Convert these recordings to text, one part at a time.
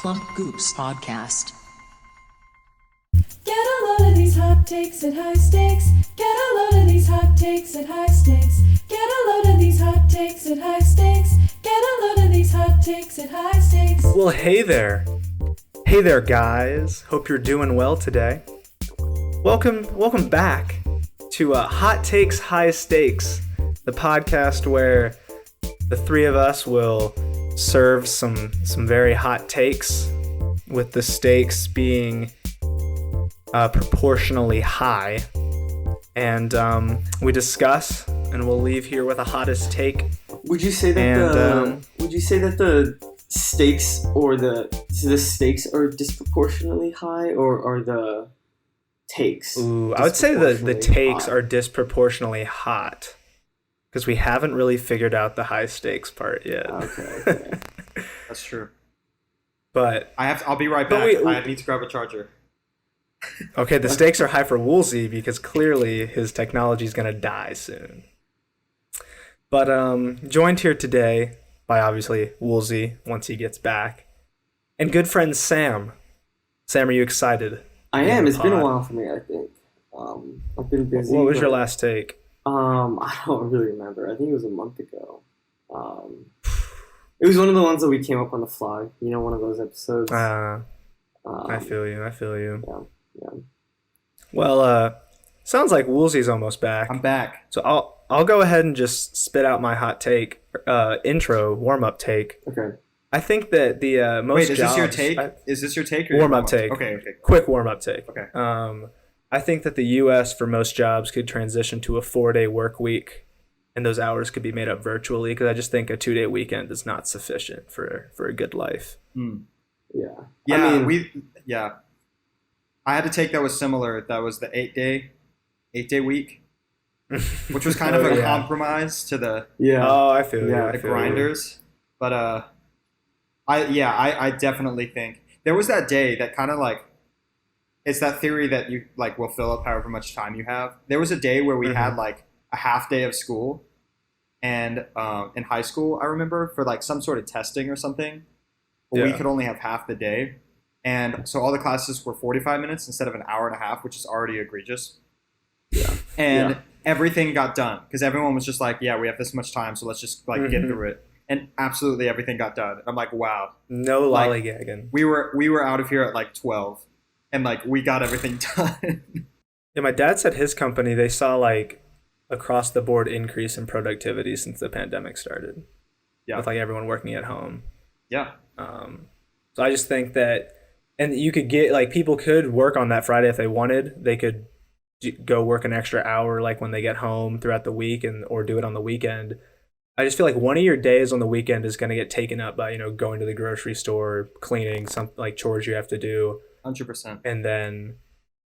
Plump Goops Podcast. Get a load of these hot takes at high stakes. Get a load of these hot takes at high stakes. Get a load of these hot takes at high stakes. Get a load of these hot takes at high stakes. Well, hey there. Hey there, guys. Hope you're doing well today. Welcome back to Hot Takes, High Stakes, the podcast where the three of us will serve some very hot takes, with the stakes being proportionally high. And we discuss, and we'll leave here with a hottest take. Would you say that the stakes or the stakes are disproportionately high, or are the takes? Ooh, I would say the takes are disproportionately hot, because we haven't really figured out the high stakes part yet. Okay. That's true. But I'll be right back. I need to grab a charger. Okay, the stakes are high for Woolsey because clearly his technology is going to die soon. But joined here today by obviously Woolsey once he gets back, and good friend Sam. Sam, are you excited? I am. It's been a while for me, I think. I've been busy. What was your last take? I don't really remember. I think it was a month ago. It was one of the ones that we came up on the fly. You know, one of those episodes. I feel you. Yeah. Well, sounds like Woolsey's almost back. I'm back. So I'll go ahead and just spit out my hot take, intro, warm-up take. Okay. I think that the most Wait, is jobs... this your take? Is this your take or warm-up take. Okay. Quick warm-up take. Okay. I think that the U.S. for most jobs could transition to a 4-day work week, and those hours could be made up virtually, because I just think a 2-day weekend is not sufficient for a good life. Yeah. Yeah. I had a take that was similar. That was the 8-day week, which was kind of a compromise to the I feel you. the grinders. But I definitely think there was that day that kind of like, it's that theory that you like will fill up however much time you have. There was a day where we had like a half day of school, and in high school, I remember, for like some sort of testing or something, we could only have half the day. And so all the classes were 45 minutes instead of an hour and a half, which is already egregious. Yeah. And everything got done because everyone was just like, yeah, we have this much time, so let's just like get through it. And absolutely everything got done. I'm like, wow. No lollygagging. We were out of here at like 12, and like we got everything done. Yeah, my dad said his company, they saw like across the board increase in productivity since the pandemic started. Yeah. With like everyone working at home. Yeah. So I just think that, and you could get like, people could work on that Friday if they wanted. They could go work an extra hour like when they get home throughout the week, or do it on the weekend. I just feel like one of your days on the weekend is going to get taken up by, going to the grocery store, cleaning, some like chores you have to do. 100%. And then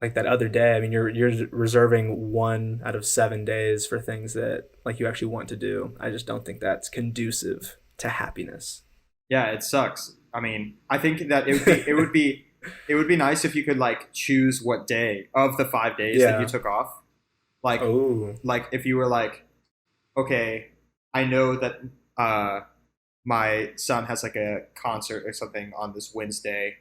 like that other day, I mean, you're reserving 1 out of 7 days for things that like you actually want to do. I just don't think that's conducive to happiness. Yeah, it sucks. I mean, I think that it would be nice if you could like choose what day of the 5 days that you took off. Like, like if you were like, okay, I know that my son has like a concert or something on this Wednesday.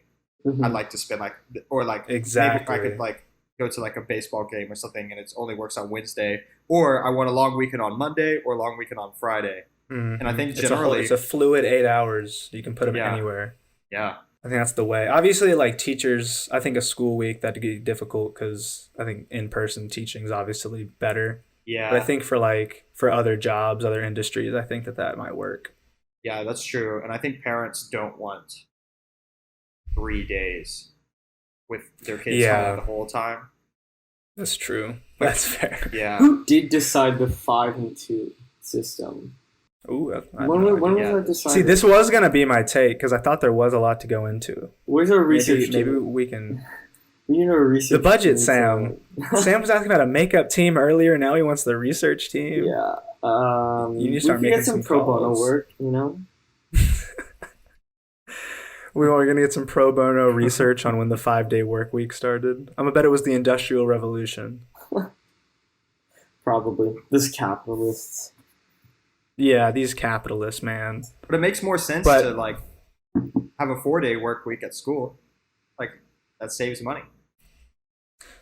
I'd like to spend like, or like exactly. maybe I could like go to like a baseball game or something, and it only works on Wednesday. Or I want a long weekend on Monday or a long weekend on Friday. And I think generally it's a fluid 8 hours. You can put them anywhere. Yeah. I think that's the way. Obviously, like teachers, I think a school week, that'd be difficult because I think in-person teaching is obviously better. Yeah. But I think for other jobs, other industries, I think that might work. Yeah, that's true. And I think parents don't want 3 days with their kids home the whole time. That's true. That's fair. Yeah. Who did decide the 5 and 2 system? Ooh, when was that decided? See, this was going to be my take because I thought there was a lot to go into. Where's our research? Maybe we can... We need a research the budget, team. Sam. Sam was asking about a makeup team earlier. Now he wants the research team. Yeah. You need to start making some pro bono calls. work, We're going to get some pro bono research on when the 5-day work week started. I'm going to bet it was the Industrial Revolution. Probably. This capitalists. Yeah, these capitalists, man. But it makes more sense to like have a 4-day work week at school. Like that saves money.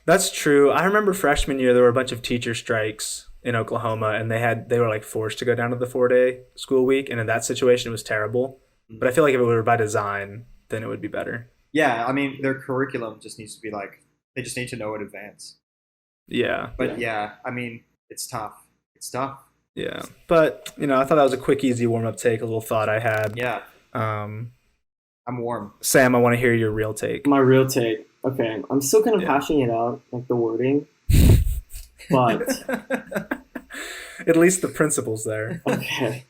That's true. I remember freshman year there were a bunch of teacher strikes in Oklahoma, and they were like forced to go down to the 4-day school week, and in that situation it was terrible. But I feel like if it were by design, then it would be better. Yeah, I mean their curriculum just needs to be like they just need to know in advance. Yeah. But yeah, I mean it's tough. It's tough. Yeah. But I thought that was a quick, easy warm up take, a little thought I had. Yeah. I'm warm. Sam, I want to hear your real take. My real take. Okay, I'm still kind of Yeah. hashing it out, like the wording, but At least the principle's there. okay.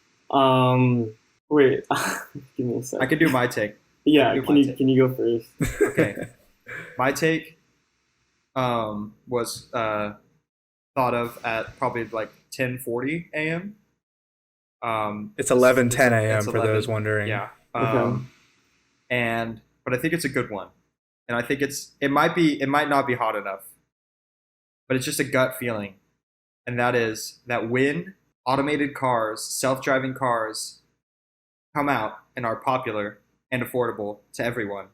Wait, give me a I second. could do my take. Yeah, do can my you take. can you go first? Okay. My take was thought of at probably like 10:40 a.m. It's 11:10 a.m. it's for 11, those wondering. Yeah. Okay. But I think it's a good one. And I think it might not be hot enough. But it's just a gut feeling. And that is that when automated cars, self-driving cars come out and are popular and affordable to everyone,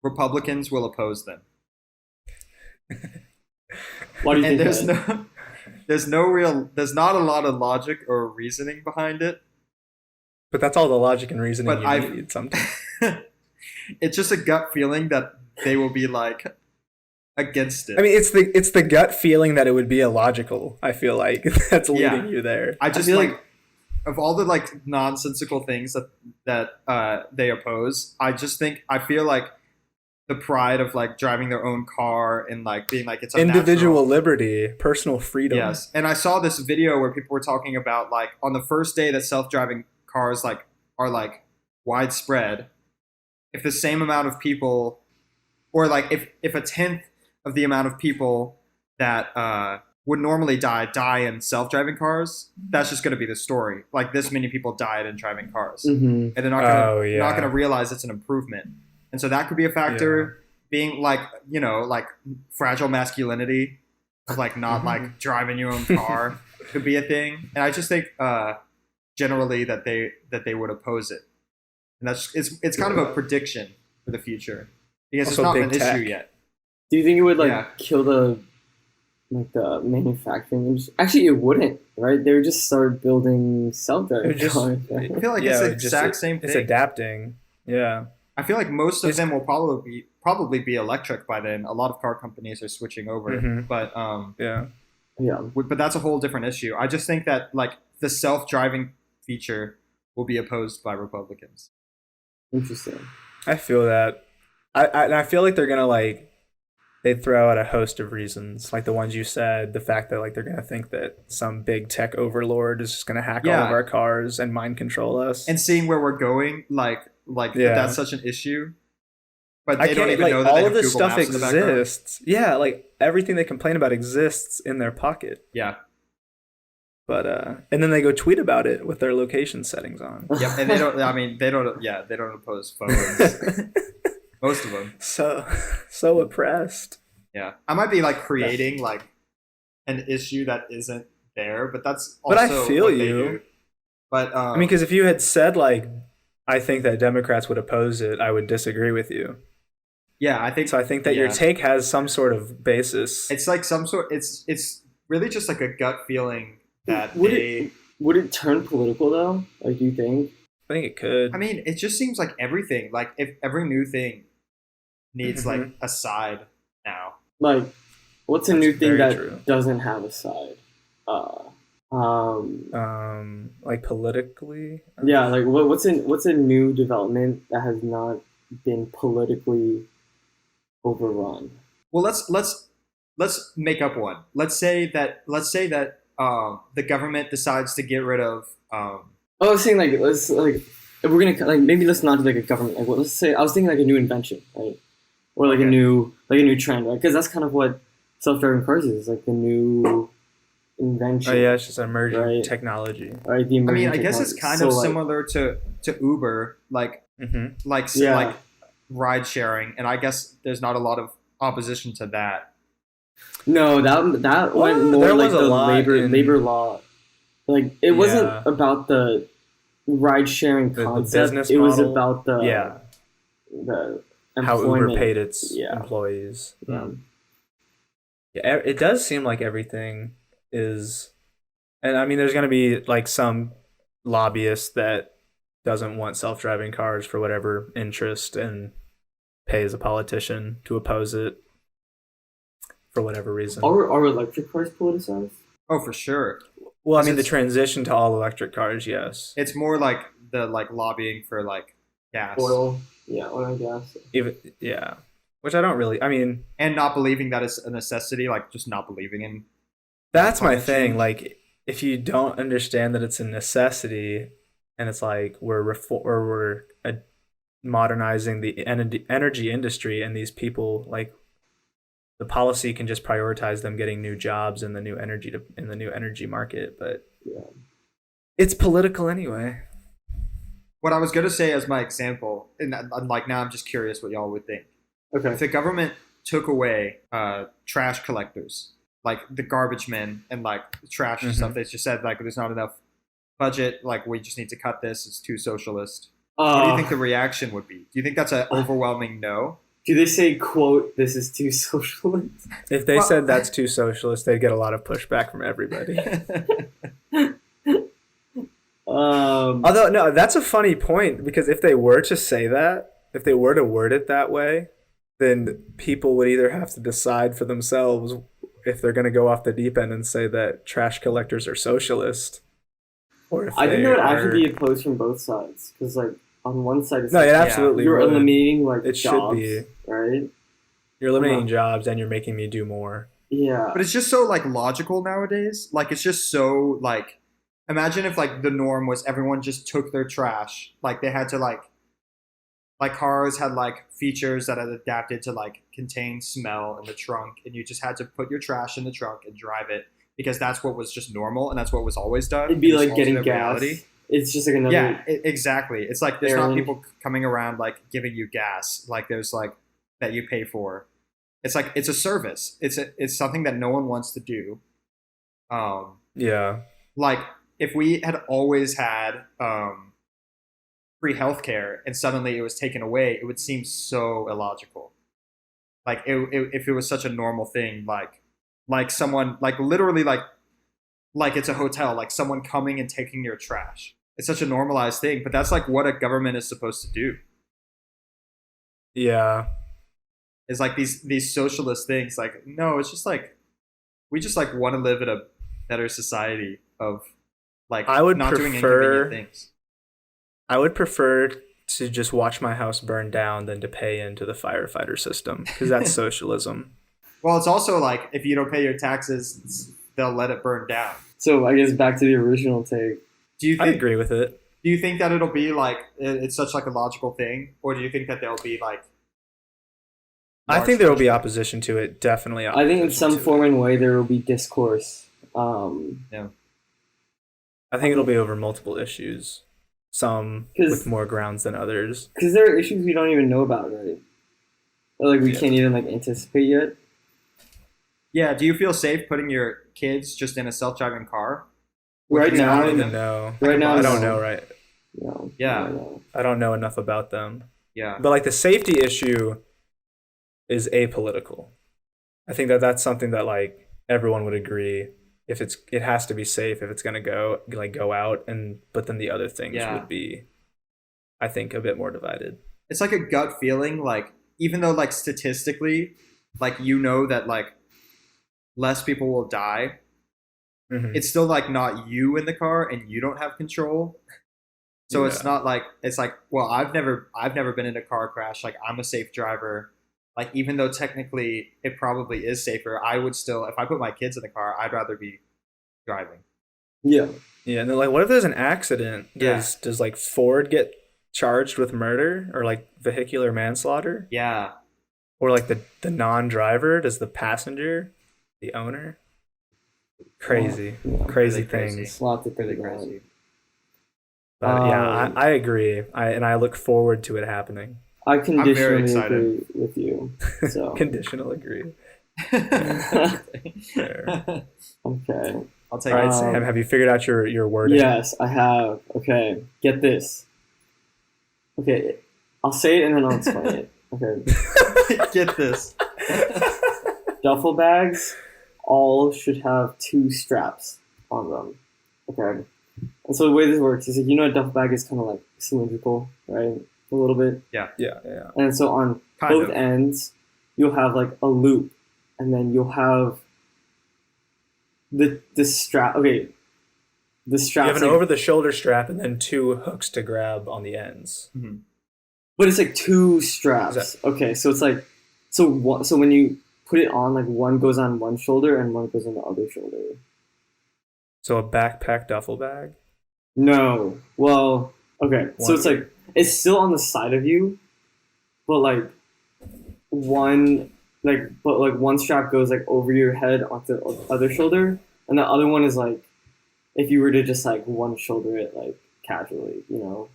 Republicans will oppose them. Why do you And think that? there's not a lot of logic or reasoning behind it. But that's all the logic and reasoning But you need sometimes. It's just a gut feeling that they will be like against it. I mean, it's the gut feeling that it would be illogical. I feel like that's leading you there. I just feel like of all the like nonsensical things that they oppose. I feel like the pride of like driving their own car and like being like it's Individual unnatural. liberty, personal freedom. Yes, and I saw this video where people were talking about like on the first day that self-driving cars like are like widespread, if the same amount of people, or like if a tenth of the amount of people that would normally die in self-driving cars, that's just going to be the story. Like this many people died in driving cars, Mm-hmm. and they're not going to realize it's an improvement. And so that could be a factor. Being like like fragile masculinity, of like not like driving your own car could be a thing. And I just think generally that they would oppose it, and it's kind of a prediction for the future because Also it's not big an tech. issue yet. Do you think it would Yeah. kill the manufacturing industry? Actually, it wouldn't, right? They would just start building It would self-driving just- cars. I feel like it's it the would just- exact same thing. It's adapting. Yeah. I feel like most of It's- them will probably be electric by then. A lot of car companies are switching over, Mhm. but Yeah. Yeah. but that's a whole different issue. I just think that like the self-driving feature will be opposed by Republicans. Interesting. I feel that. I feel like they're gonna they'd throw out a host of reasons, like the ones you said, the fact that like they're gonna think that some big tech overlord is just gonna hack all Yeah. of our cars and mind control us. And seeing where we're going, Yeah. that's such an issue. But I they don't can't even know that all they of have this Google stuff Maps in the background. exists. Yeah, like everything they complain about exists in their pocket. Yeah. But and then they go tweet about it with their location settings on. Yep. And they don't. I mean, they don't. Yeah, they don't oppose phones. Most of them. So oppressed. Yeah. I might be like creating like an issue that isn't there, but that's also But I feel what they you. do. But I mean, because if you had said I think that Democrats would oppose it, I would disagree with you. yeah, I think So I think that your yeah. take has some sort of basis. It's like some sort. It's really just like a gut feeling that Would they. Would it turn political though? Like, do you think? I think it could. I mean, it just seems like everything. Like if every new thing needs like a side now. Like, what's a That's new thing very that true. doesn't have a side? Like politically. Yeah, like what's a new development that has not been politically overrun? Well, let's make up one. Let's say that the government decides to get rid of. Oh, I was saying let's if we're gonna maybe let's not do a government. Let's say I was thinking a new invention, right? Or a Okay. new trend, right? Because that's kind of what self-driving cars is, like the new invention. Oh yeah, it's just emerging Right. technology. Right. The I mean, emerging I guess it's technology. kind of So, similar to Uber, like Mm-hmm. ride sharing, and I guess there's not a lot of opposition to that. No, that went more there like was a the lot in- labor law. Like it Yeah. wasn't about the ride sharing The concept. business It was model. about the Yeah. the how Uber employment. paid its Yeah. employees. Yeah. Yeah, it does seem like everything is, and I mean, there's going to be like some lobbyist that doesn't want self-driving cars for whatever interest and pays a politician to oppose it for whatever reason. Are electric cars politicized? Oh, for sure. Well, I mean, the It's- transition to all electric cars, yes. It's more like the lobbying for like gas, Oil. Yeah, oil and gas. Even, yeah, which I don't really. I mean, and not believing that it's a necessity. Like just not believing in. that's my climate thing. change. Like, if you don't understand that it's a necessity, and it's like we're modernizing the energy industry, and these people like the policy can just prioritize them getting new jobs in the new energy market, but Yeah. it's political anyway. What I was gonna say as my example, and like now I'm just curious what y'all would think. Okay. If the government took away trash collectors, like the garbage men and like trash and stuff, they just said like there's not enough budget, like we just need to cut this, it's too socialist. What do you think the reaction would be? Do you think that's an overwhelming no? Do they say, quote, this is too socialist? If they Well- said that's too socialist, they'd get a lot of pushback from everybody. Although, no, that's a funny point, because if they were to say that, if they were to word it that way, then people would either have to decide for themselves if they're going to go off the deep end and say that trash collectors are socialist, or if I think they that would are... actually be opposed from both sides. Because, like, on one side, it's No, like, it absolutely you're would. eliminating, like, It should jobs, be. right? You're eliminating jobs and you're making me do more. Yeah. But it's just so like logical nowadays. Like it's just so like imagine if like the norm was everyone just took their trash. Like they had to like cars had like features that had adapted to like contain smell in the trunk, and you just had to put your trash in the trunk and drive it because that's what was just normal and that's what was always done. It'd be in this like getting alternate gas. reality. It's just like another... Yeah, exactly. It's like there's not errand. people coming around like giving you gas. Like there's like that you pay for. It's like it's a service. It's something that no one wants to do. Yeah. Like if we had always had free healthcare and suddenly it was taken away, it would seem so illogical. Like if it was such a normal thing, like someone like literally like it's a hotel, like someone coming and taking your trash. It's such a normalized thing, but that's like what a government is supposed to do. Yeah. Is like these socialist things. Like no, it's just like we just like want to live in a better society of like I would not doing prefer- inconvenient things. I would prefer to just watch my house burn down than to pay into the firefighter system, because that's socialism. Well, it's also like if you don't pay your taxes, they'll let it burn down. So I guess back to the original take. Do you I think? agree with it. Do you think that it'll be like it's such like a logical thing, or do you think that there'll be like? I large think there will be pushback? opposition to it. Definitely I think in opposition some to form it. and way there will be discourse. I think it'll be over multiple issues. Some 'Cause- with more grounds than others. Because there are issues we don't even know about, right? Or like we Yeah. can't even like anticipate yet. Yeah. Do you feel safe putting your kids just in a self-driving car? Right you I now, don't them? even know. right now, I don't no. know, right? No, Yeah. no. I don't know enough about them. Yeah. But like the safety issue is apolitical. I think that that's something that like everyone would agree. If it has to be safe if it's gonna go out, and but then the other things Yeah. would be, I think, a bit more divided. It's like a gut feeling. Like even though like statistically, like you know that like less people will die, Mhm. it's still like not you in the car and you don't have control. So it's Yeah. not like it's like, well, I've never been in a car crash. Like I'm a safe driver. Like even though technically it probably is safer, I would still, if I put my kids in the car, I'd rather be driving. Yeah. Yeah, and then like, what if there's an accident? Does like Ford get charged with murder or like vehicular manslaughter, Yeah. or like the non-driver? Does the passenger, the owner? Crazy, Yeah. crazy Really crazy. things. A lot to think Really about. crazy. But yeah, Um, I agree. I look forward to it happening. I very conditionally excited. agree with you. So Conditional agree. Fair. okay. I'll take All right, it. Sam, have you figured out your wording? Yes, I have. Okay, get this. Okay, I'll say it and then I'll explain it. Okay. Get this. Duffel bags all should have 2 straps on them. Okay. And so the way this works is, a duffel bag is kind of like cylindrical, right? A little bit. Yeah. And so on Kind both of. ends, you'll have like a loop, and then you'll have the strap. Okay, the strap. You have an over-the-shoulder strap and then 2 hooks to grab on the ends. Mm-hmm. But it's like 2 straps. Okay, so it's like so when you put it on, like one goes on one shoulder and one goes on the other shoulder. So a backpack duffel bag? No. Well, okay. So it's like it's still on the side of you, but like one strap goes like over your head onto the other shoulder, and the other one is like if you were to just like one shoulder it like casually, you know.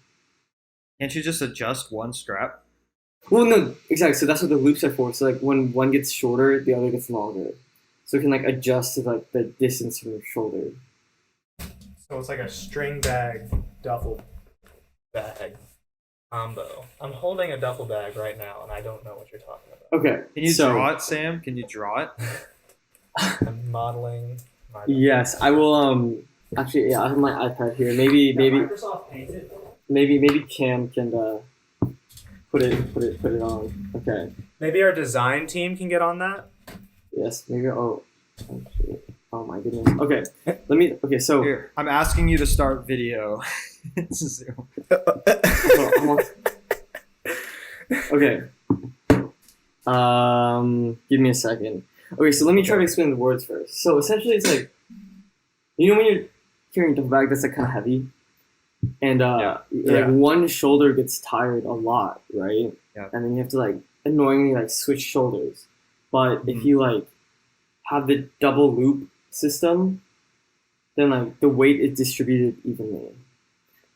Can't you just adjust one strap? Well, no, exactly. So that's what the loops are for. So like when one gets shorter, the other gets longer. So it can like adjust to like the distance from your shoulder. So it's like a string bag duffel bag combo. I'm holding a duffel bag right now, and I don't know what you're talking about. Okay. Can you draw it, Sam? Can you draw it? I'm modeling. Yes, I will. Actually, yeah, I have my iPad here. Maybe Microsoft Paint it. maybe Cam can put it on. Okay. Maybe our design team can get on that. Yes. Maybe. Oh shit. Oh my goodness. Okay. Okay. So. Here, I'm asking you to start video. It's a Zoom. Okay. Give me a second. Okay, so let me try to explain the words first. So essentially, it's like, you know, when you're carrying a duffel bag that's like kind of heavy, and like one shoulder gets tired a lot, right? Yeah. And then you have to like annoyingly like switch shoulders. But if you like have the double loop system, then like the weight is distributed evenly.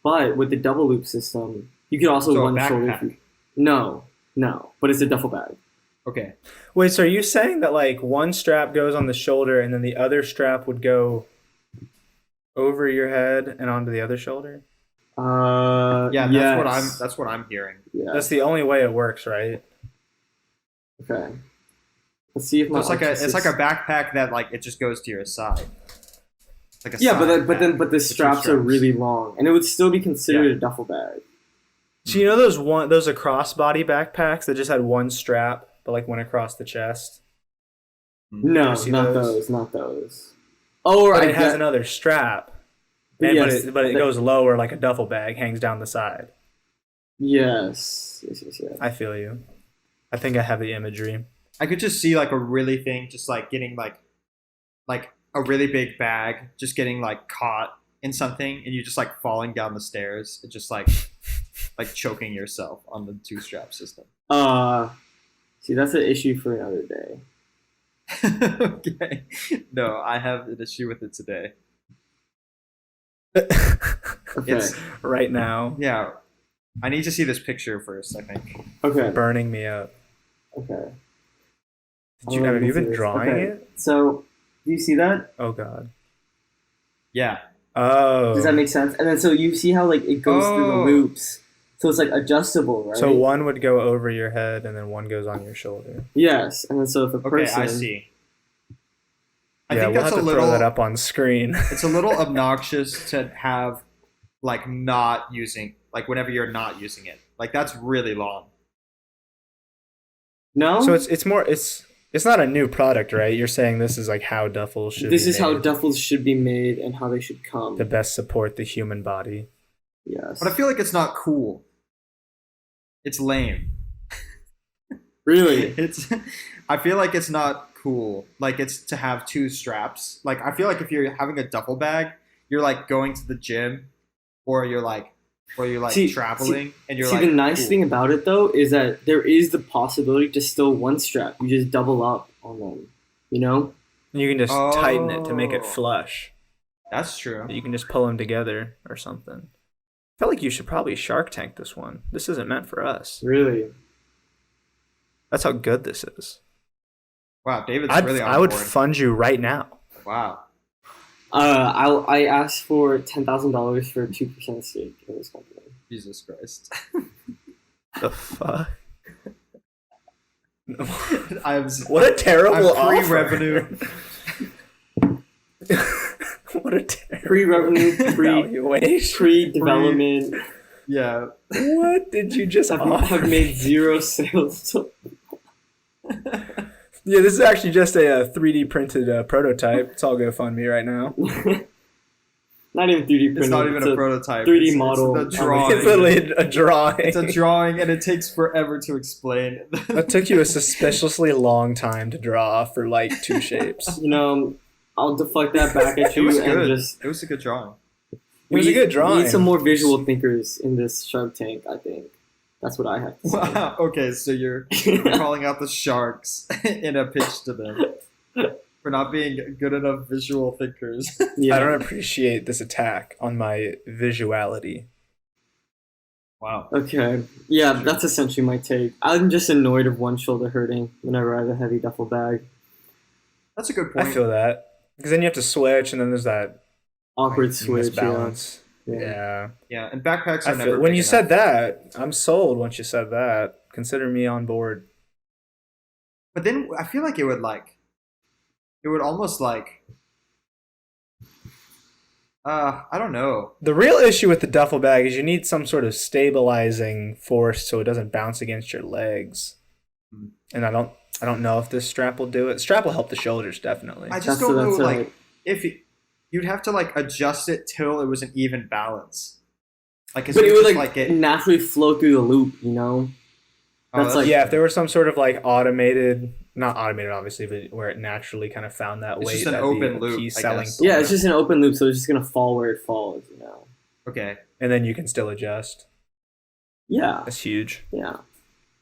But with the double loop system, you could also So a one shoulder. backpack. No, but it's a duffel bag. Okay. Wait, so are you saying that like one strap goes on the shoulder and then the other strap would go over your head and onto the other shoulder? Yeah, yes. that's what I'm hearing. Yeah. That's the only way it works, right? Okay. Let's see if So my it's like a backpack that like it just goes to your side. It's like a yeah, side but pack the with straps two are really long, and it would still be considered a duffel bag. So you know those crossbody backpacks that just had one strap but like went across the chest? No, You see not those? not those. Oh, But right. it has another strap. Yes, But it goes lower like a duffel bag, hangs down the side. Yes. I feel you. I think I have the imagery. I could just see like a really thing, just like getting like a really big bag, just getting like caught in something, and you just like falling down the stairs, and just like choking yourself on the 2-strap system. See, that's an issue for another day. Okay. No, I have an issue with it today. Okay. It's Right now, yeah. I need to see this picture first, I think. Okay. burning me up. Okay. Have you been drawing it? So, do you see that? Oh God. Yeah. Oh. Does that make sense? And then so you see how like it goes through the Oh. loops. So it's like adjustable, right? So one would go over your head and then one goes on your shoulder. Yes, and then so if a Okay, person I see. I Yeah, think we'll that's have a to throw that little up on screen. it's a little obnoxious to have like not using like whenever you're not using it. Like that's really long. No? So it's not a new product, right? You're saying this is like how duffels should This be is how made duffels should be made and how they should come. to best support the human body. Yes. But I feel like it's not cool. It's lame. Really? I feel like it's not cool. Like it's to have 2 straps. Like I feel like if you're having a duffel bag, you're like going to the gym or you're like traveling and you're See, like the nice cool. thing about it though is that there is the possibility to still one strap. You just double up on them. You know? You can just tighten it to make it Oh. flush. That's true. You can just pull them together or something. I feel like you should probably Shark Tank this one. This isn't meant for us. Really? That's how good this is. Wow, David's I really on would board. fund you right now. Wow. I asked for $10,000 for a 2% stake in this company. Jesus Christ. The fuck? What a terrible I'm offer. pre-revenue. What a terrible Pre-revenue, valuation. pre-development. Yeah. What did you just offer? Have made 0 sales. Yeah, this is actually just a 3D printed prototype. It's all GoFundMe right now. Not even 3D printed. It's not even a prototype. 3D It's model. a drawing. It's literally a drawing. It's a drawing, and it takes forever to explain. It took you a suspiciously long time to draw for like 2 shapes. You know, I'll deflect that back at It you was and good. just. It was a good drawing. It was a good drawing. We need some more visual thinkers in this Shark Tank, I think. That's what I have to say. Wow. Okay, so you're calling out the sharks in a pitch to them for not being good enough visual thinkers. Yeah. I don't appreciate this attack on my visuality. Wow. Okay. Yeah, that's essentially my take. I'm just annoyed of one shoulder hurting whenever I have a heavy duffel bag. That's a good point. I feel that. Because then you have to switch, and then there's that Awkward switch. balance. Yeah. Yeah. Yeah, and backpacks I are feel, never when big you enough. said that, I'm sold once you said that. Consider me on board. But then I feel like it would almost like, I don't know. The real issue with the duffel bag is you need some sort of stabilizing force so it doesn't bounce against your legs. And I don't know if this strap will do it. Strap will help the shoulders, definitely. I just don't know, like, if you'd have to like adjust it till it was an even balance. Like, But it would like naturally flow through the loop, you know? That's like yeah, if there was some sort of like automated, not automated obviously, but where it naturally kind of found that It's weight. just an that'd be open a loop, key I selling guess. point. yeah, it's just an open loop, so it's just gonna fall where it falls, you know. Okay. And then you can still adjust. Yeah, That's huge. yeah.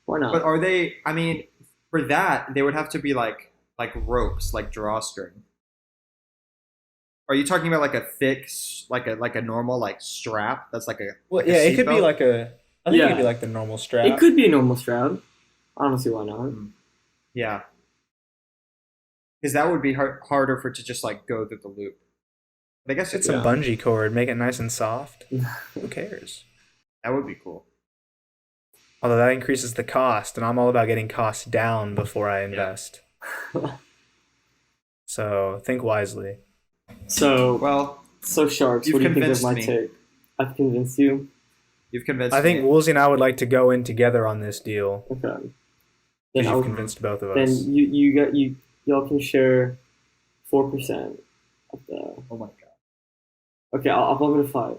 Why not? But are they? I mean, for that they would have to be like ropes, like drawstring. Are you talking about like a thick, like a normal like strap? That's like a Well, like a yeah, it could be seatbelt? like a. I think it Yeah. could be like the normal strap. It could be a normal strap. I don't see why not. Yeah. Because that would be harder for it to just like go through the loop. But I guess Get it's some bungee cord, make it nice and soft. Who cares? that would be cool. Although that increases the cost, and I'm all about getting costs down before I invest. So think wisely. So, Well, Sharks, you've what do you think of convinced my me. take? I've convinced you. you've convinced I think me. Woolsey and I would like to go in together on this deal. Okay. Then Because I'll, you've convinced both of then us. y'all can share 4% of the. Oh my god. Okay, I'll bump it to 5.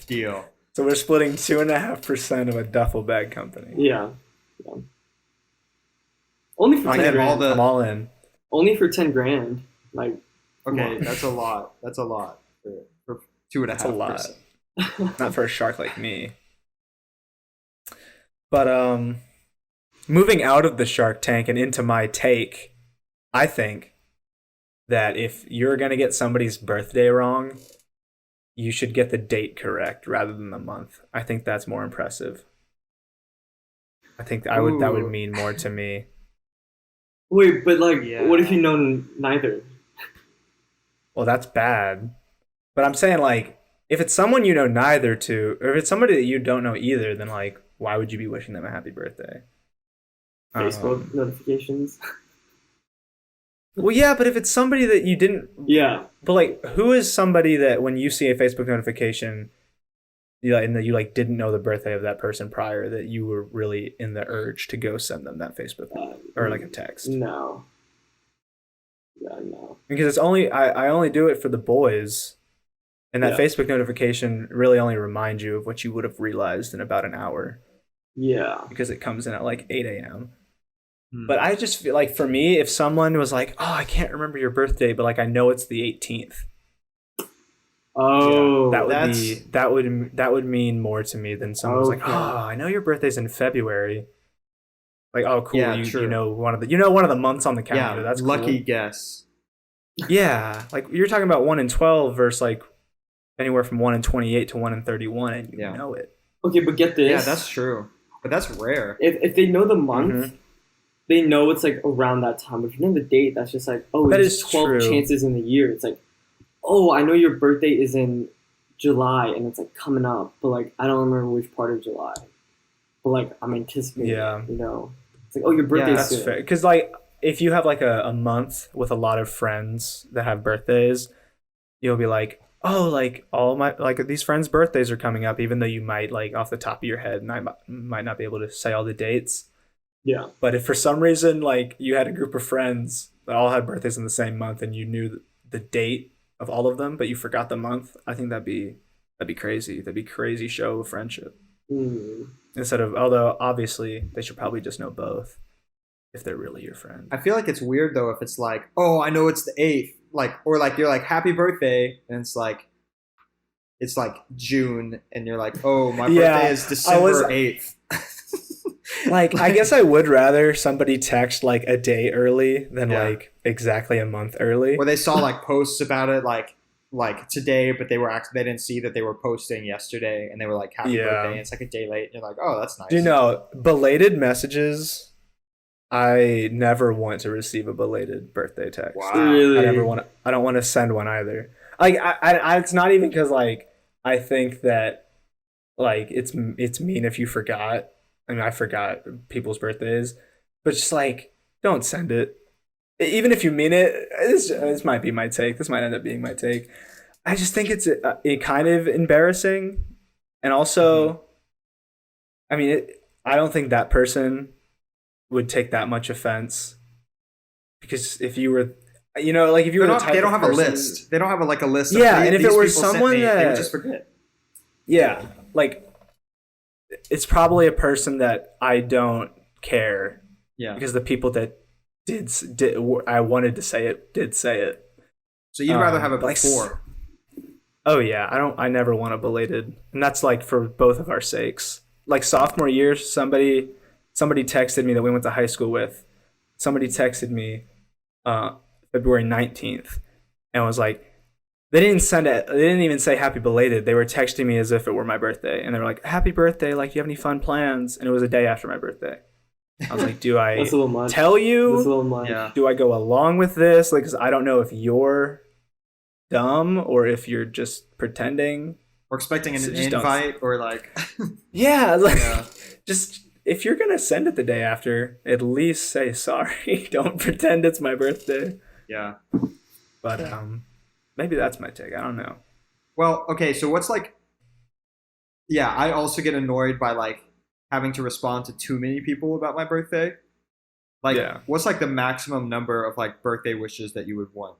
Deal. So we're splitting 2.5% of a duffel bag company. Yeah. Only for I 10 get grand. all I'm all in. Only for 10 grand. Like, come Okay, on. that's a lot. That's a lot for 2.5%. That's a lot. Not for a shark like me. But moving out of the Shark Tank and into my take, I think that if you're going to get somebody's birthday wrong, you should get the date correct rather than the month. I think that's more impressive. I think that would Ooh. mean more to me. Wait, but like, Yeah. what if you know neither? Well, that's bad. But I'm saying, like, if it's someone you know neither to, or if it's somebody that you don't know either, then, like, why would you be wishing them a happy birthday? Facebook notifications. Well, yeah, but if it's somebody that you didn't, Yeah. but like, who is somebody that when you see a Facebook notification, and that you like didn't know the birthday of that person prior, that you were really in the urge to go send them that Facebook or like a text? No. Yeah, no. Because it's only I only do it for the boys, and that Yeah. Facebook notification really only reminds you of what you would have realized in about an hour, Yeah. because it comes in at like 8 a.m. Hmm. But I just feel like, for me, if someone was like, "Oh, I can't remember your birthday, but like I know it's the 18th," Oh. that would mean more to me than someone who's like, Okay. "Oh, I know your birthday's in February." Like, oh, cool, Yeah, you true. know one of the months on the calendar. Yeah, That's cool. lucky guess. Yeah, like you're talking about 1 in 12 versus like anywhere from 1 in 28 to 1 in 31, and you Yeah. know it. Okay, but get this. Yeah, that's true. But that's rare. If they know the month, Mhm. they know it's like around that time. But if you know the date, that's just like, oh, That there's is 12 true. chances in the year. It's like, oh, I know your birthday is in July and it's like coming up, but like I don't remember which part of July. But like I'm anticipating, Yeah. you know, it's like, oh, your birthday's That's soon. fair. Because like if you have like a month with a lot of friends that have birthdays, you'll be like, oh, like all my like these friends' birthdays are coming up, even though you might like off the top of your head, and might not be able to say all the dates. Yeah, But if for some reason like you had a group of friends that all had birthdays in the same month and you knew the date of all of them, but you forgot the month, I think that'd be crazy. That'd be crazy show of friendship. mm. Instead of, although obviously they should probably just know both if they're really your friend. I feel like it's weird though if it's like, oh, I know it's the 8th, like, or like you're like happy birthday, and it's like June, and you're like, oh, my birthday is December 8th. Like, I guess I would rather somebody text like a day early than like exactly a month early. Or they saw like posts about it like today, but they didn't see that they were posting yesterday, and they were like happy birthday, and it's like a day late, and you're like, oh, that's nice. Do you know, belated messages, I never want to receive a belated birthday text. Wow. Really? I don't want to send one either. Like I it's not even because like I think that like it's mean if you forgot. I mean, I forgot people's birthdays, but just like don't send it. Even if you mean it, this might be my take. This might end up being my take. I just think it's a kind of embarrassing, and also, I mean, I don't think that person would take that much offense, because if you were, you know, like if you were the type they don't of have person, a list. They don't have a list. Yeah, of and if these it were people sent someone me, they that- would just forget. yeah, like it's probably a person that I don't care, Yeah. because the people that did I wanted to say it did say it. So you'd rather have it like, before. Oh yeah, I never want a belated, and that's like for both of our sakes. Like sophomore year, somebody texted me that we went to high school with. Somebody texted me February 19th and was like, they didn't send it. They didn't even say happy belated. They were texting me as if it were my birthday, and they were like, happy birthday, like you have any fun plans? And it was a day after my birthday. I was like, do I That's a little much. tell you? That's a little much. Yeah. Do I go along with this? Like, 'cause I don't know if you're dumb or if you're just pretending. Or expecting an So just don't- invite, or like, Yeah, like Yeah. just if you're gonna send it the day after, at least say sorry. Don't pretend it's my birthday. yeah. But maybe that's my take. I don't know. Well, okay, so what's like, yeah, I also get annoyed by like having to respond to too many people about my birthday. Like, Yeah. what's like the maximum number of like birthday wishes that you would want?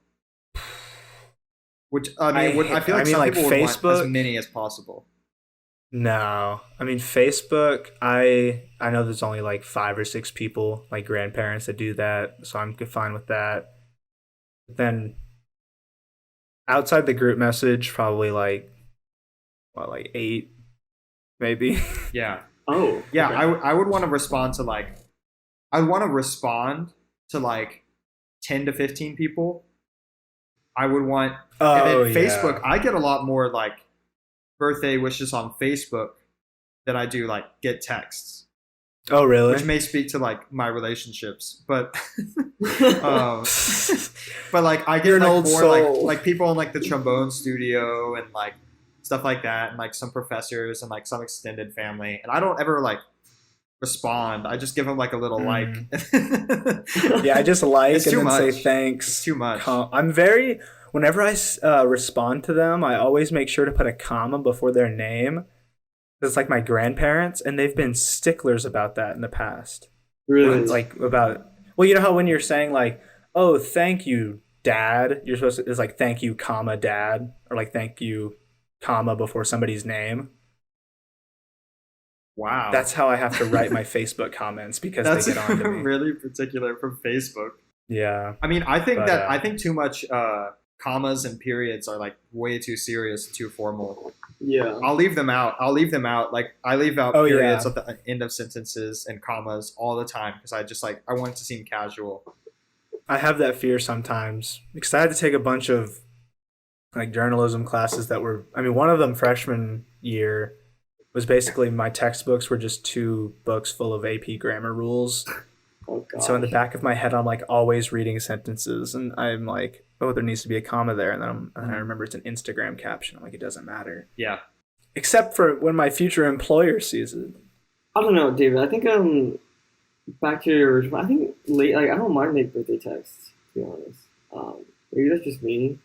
Which I feel like I mean, some like, people would want Facebook- as many as possible. No, I mean Facebook. I know there's only like 5 or 6 people, like grandparents, that do that, so I'm fine with that. But then outside the group message, probably like 8, maybe. Yeah, Oh. yeah. okay. I would want to respond to like, I want to respond to like 10 to 15 people. I would want, and then Facebook. I get a lot more like birthday wishes on Facebook than I do like get texts, Oh, really? which may speak to like my relationships, but um, but like I get You're an like old more soul. like people in like the trombone studio and like stuff like that, and like some professors and like some extended family, and I don't ever like respond. I just give them like a little like. Yeah, I just like It's and too then say much. thanks. It's too much. I'm very, whenever I respond to them, I always make sure to put a comma before their name. It's like my grandparents, and they've been sticklers about that in the past. Really? Like about, well, you know how when you're saying like, oh, thank you, dad, you're supposed to, it's like thank you, comma, dad, or like thank you, comma, before somebody's name. Wow, That's how I have to write my Facebook comments because that's they get on to me. really particular from Facebook. Yeah. I mean, I think But, that I think too much commas and periods are like way too serious, and too formal. Yeah. I'll leave them out. Like I leave out Oh, periods yeah. at the end of sentences and commas all the time because I just like I want it to seem casual. I have that fear sometimes because I had to take a bunch of like journalism classes that were, I mean, one of them freshman year was basically my textbooks were just 2 books full of AP grammar rules. Oh god. So in the back of my head, I'm like always reading sentences, and I'm like, oh, there needs to be a comma there, and then and I remember it's an Instagram caption. I'm like, it doesn't matter. Yeah. Except for when my future employer sees it. I don't know, David. I think back to your original. I think late. Like I don't mind late birthday texts. To be honest, maybe that's just me.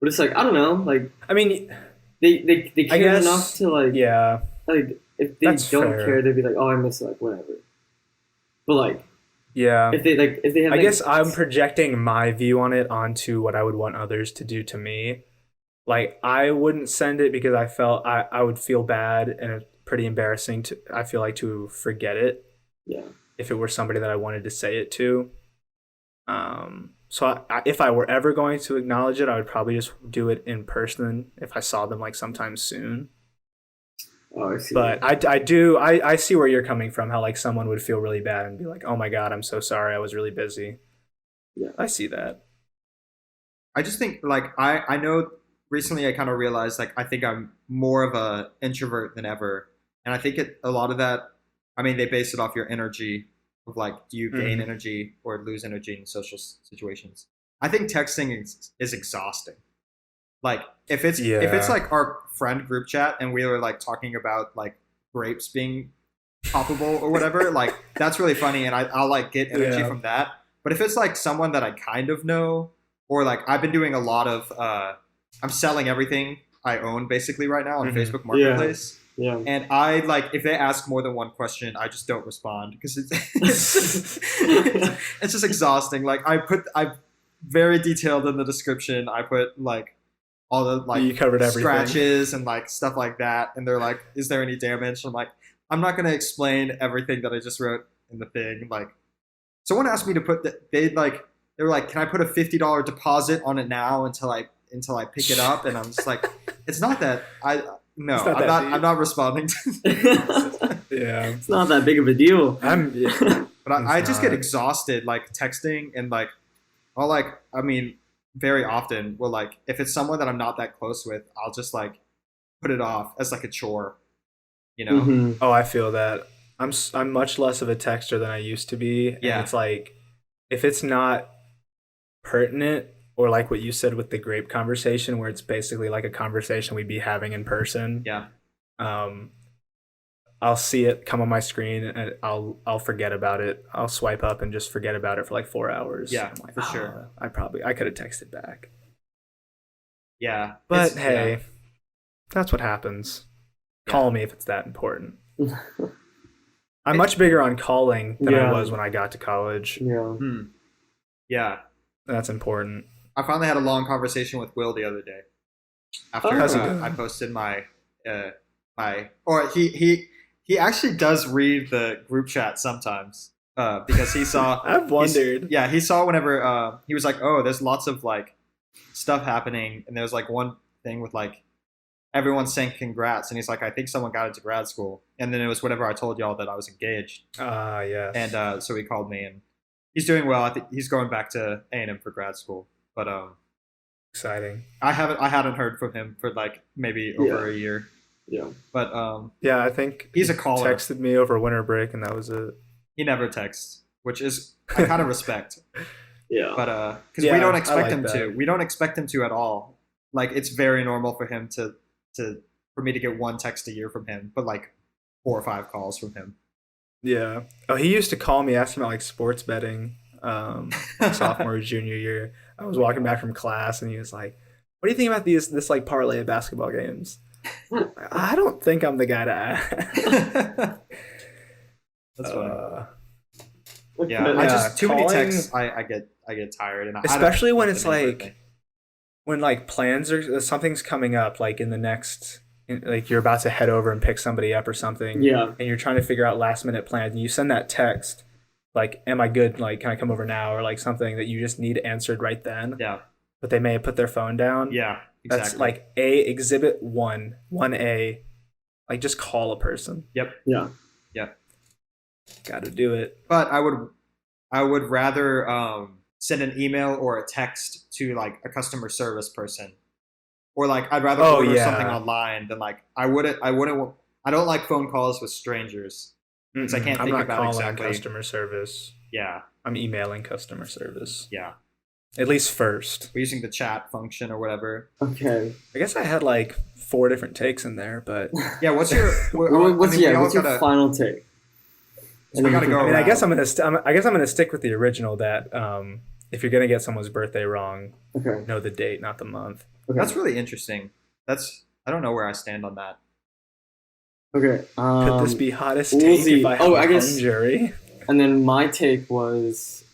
But it's like I don't know. Like I mean, they care guess, enough to like yeah. like if they That's don't fair. care, they'd be like, oh, I miss it, like whatever. But like Yeah. if they have, I like, guess I'm projecting my view on it onto what I would want others to do to me. Like I wouldn't send it because I felt I would feel bad and it's pretty embarrassing I feel like to forget it yeah. if it were somebody that I wanted to say it to. So if I were ever going to acknowledge it, I would probably just do it in person if I saw them like sometime soon. Oh, I see. But I see where you're coming from, how like someone would feel really bad and be like, oh my God, I'm so sorry, I was really busy. Yeah. I see that. I just think like I know recently I kind of realized like I think I'm more of a introvert than ever, and I think a lot of that. I mean, they base it off your energy of like, do you gain energy or lose energy in social situations? I think texting is exhausting. Like if it's like our friend group chat and we were like talking about like grapes being poppable or whatever, like that's really funny and I'll like get energy from that. But if it's like someone that I kind of know, or like I've been doing a lot of I'm selling everything I own basically right now on Facebook Marketplace. Yeah. And I like if they ask more than one question, I just don't respond because it's just exhausting. Like I very detailed in the description. I put like all the like you covered everything. Scratches and like stuff like that. And they're like, is there any damage? I'm like, I'm not gonna explain everything that I just wrote in the thing. Like someone asked me to put they were like, can I put a $50 deposit on it now until I pick it up? And I'm just like, it's not that I'm not responding to Yeah. It's not that big of a deal. But I just get exhausted like texting and like very often will like if it's someone that I'm not that close with, I'll just like put it off as like a chore, you know? Mm-hmm. Oh, I feel that. I'm much less of a texter than I used to be. And it's like if it's not pertinent, or like what you said with the grape conversation, where it's basically like a conversation we'd be having in person. Yeah. I'll see it come on my screen and I'll forget about it. I'll swipe up and just forget about it for like 4 hours. Yeah, I'm like, for sure. I could have texted back. Yeah. But hey, that's what happens. Call me if it's that important. I'm much bigger on calling than I was when I got to college. Yeah. Yeah. That's important. I finally had a long conversation with Will the other day. After I posted he actually does read the group chat sometimes because he saw. I've wondered. He saw whenever he was like, oh, there's lots of like stuff happening, and there's like one thing with like everyone saying congrats, and he's like, I think someone got into grad school, and then it was whenever I told y'all that I was engaged. Yeah. And so he called me, and he's doing well. I think he's going back to A&M for grad school, but exciting. I hadn't heard from him for like maybe over a year. Yeah. But I think he's a caller. Texted me over winter break and that was it. He never texts, which is I kind of respect. Yeah. But because we don't expect him that. to. We don't expect him to at all. Like it's very normal for him for me to get one text a year from him, but like 4 or 5 calls from him. Yeah. Oh, he used to call me asking about like sports betting sophomore, junior year. I was walking back from class and he was like, what do you think about this like parlay of basketball games? I don't think I'm the guy to ask. That's funny. I just too many texts. I get tired, and especially when it's like when like plans or something's coming up, like in the next, like you're about to head over and pick somebody up or something. Yeah, and you're trying to figure out last minute plans, and you send that text like, "Am I good? Like, can I come over now?" Or like something that you just need answered right then. Yeah, but they may have put their phone down. Yeah. Exactly. That's like exhibit 1A. Like just call a person. Yep. Yeah. Got to do it. But I would rather send an email or a text to like a customer service person, or like I'd rather order something online than like I don't like phone calls with strangers because I can't think about exactly customer service. Yeah. I'm emailing customer service. Yeah. At least first. We're using the chat function or whatever. Okay. I guess I had like 4 different takes in there, but Yeah, what's your What's your final take? So we gotta go. I mean, I around. guess I'm gonna stick with the original that if you're gonna get someone's birthday wrong, Okay. know the date, not the month. Okay. That's really interesting. I don't know where I stand on that. Okay. Could this be hottest Woolsey. take if I have Oh, a I guess- hung jury? And then my take was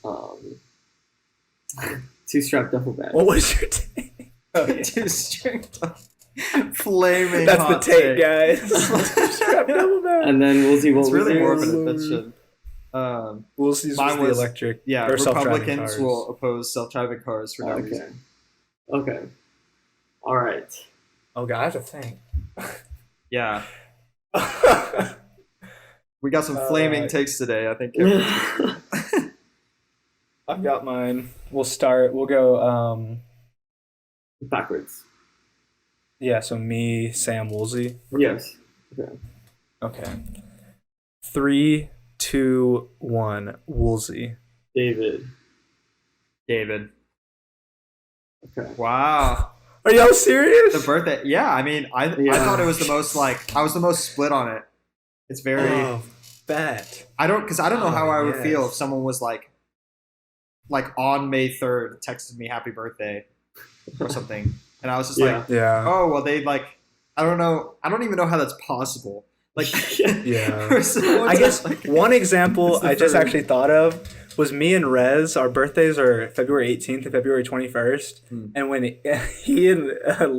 2-strap duffel bag. What was your take? Too strict. Flaming. That's the hot take, guys. Strap double back. And then Woolsey, what It's was really more of yours? an invention. We'll Mine the was- electric. Yeah, or self-driving Republicans cars. will oppose self-driving cars for no Okay. reason. Okay. All right. Oh god, I have to think. Yeah, we got some flaming takes today. I think. I've got mine. We'll start. We'll go. Backwards. Yeah. So me, Sam, Woolsey. Yes. Okay. Okay. 3, 2, 1. Woolsey. David. David. Okay. Wow. Are y'all serious? The birthday. Yeah, I mean, I thought it was the most I was the most split on it. It's very. Oh, bet. I don't know how I would yes. feel if someone was like on May 3rd texted me happy birthday or something, and I was just like, Yeah. oh well, they like. I don't know. I don't even know how that's possible. Like, Yeah. for someone I to, guess like- one example It's the I just third. actually thought of was me and Rez. Our birthdays are February 18th and February 21st. And when he and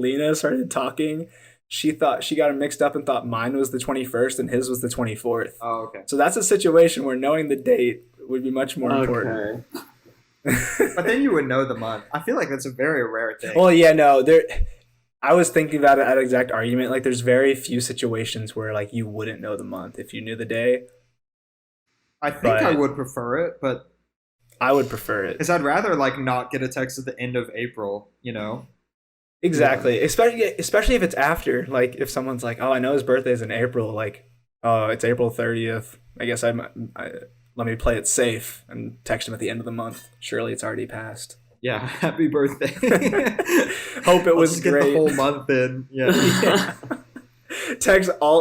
Lena started talking, she thought she got him mixed up and thought mine was the 21st and his was the 24th. Oh, okay. So that's a situation where knowing the date would be much more important. Okay. But then you would know the month. I feel like that's a very rare thing. Well, yeah, no, I was thinking about that exact argument. Like, there's very few situations where like you wouldn't know the month if you knew the day. I think I but- would prefer it, but I would prefer it. because I'd rather like not get a text at the end of April. You know. Exactly. Especially if it's after. Like, if someone's like, "Oh, I know his birthday's in April." Like, "Oh, it's April 30th. I guess I let me play it safe and text him at the end of the month. Surely it's already passed." Yeah. Happy birthday. Hope it was Let's just great. get the whole month in. Yeah. Yeah.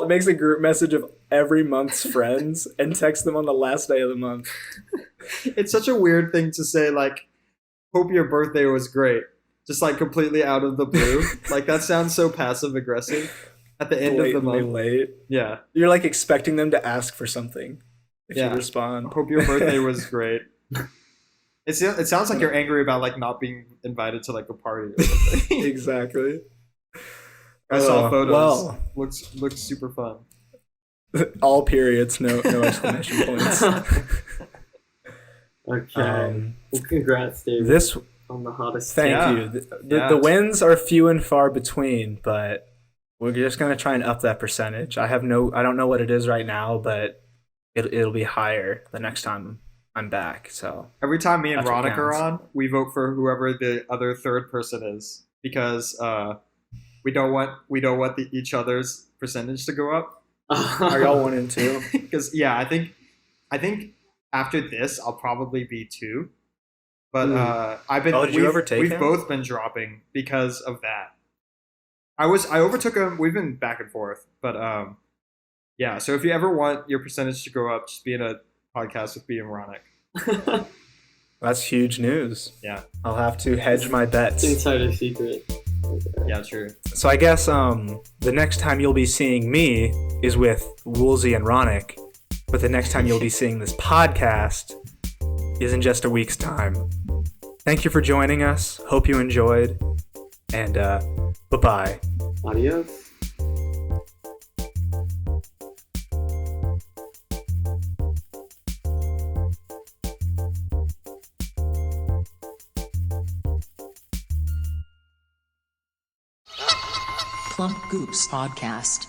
Makes a group message of every month's friends and text them on the last day of the month. It's such a weird thing to say. Like, hope your birthday was great. Just like completely out of the blue. Like that sounds so passive aggressive. At the end of the Blatantly month. late. Yeah. You're like expecting them to ask for something if Yeah. you respond. Hope your birthday was great. It sounds like you're angry about like not being invited to like a party or something. Exactly. I saw photos. Well, Looks super fun. all periods, no exclamation points. Okay. Well, congrats, David, This on the hottest Thank Yeah. you. Yeah. The wins are few and far between, but we're just gonna try and up that percentage. I don't know what it is right now, but it'll be higher the next time I'm back. So Every time me and That's what Ronak are counts. on, we vote for whoever the other third person is because we don't want each other's percentage to go up. are y'all 1 and 2? Because yeah, I think after this I'll probably be 2. But I've been. Oh, did you overtake We've him? both been dropping because of that. I overtook him. We've been back and forth, but yeah. So if you ever want your percentage to go up, just be in a podcast with B and Ronak. That's huge news. Yeah. I'll have to hedge my bets. Insider secret. Okay. Yeah, true. So I guess the next time you'll be seeing me is with Woolsey and Ronick, but the next time you'll be seeing this podcast is in just a week's time. Thank you for joining us. Hope you enjoyed, and bye-bye. Adios. Plump Goops Podcast.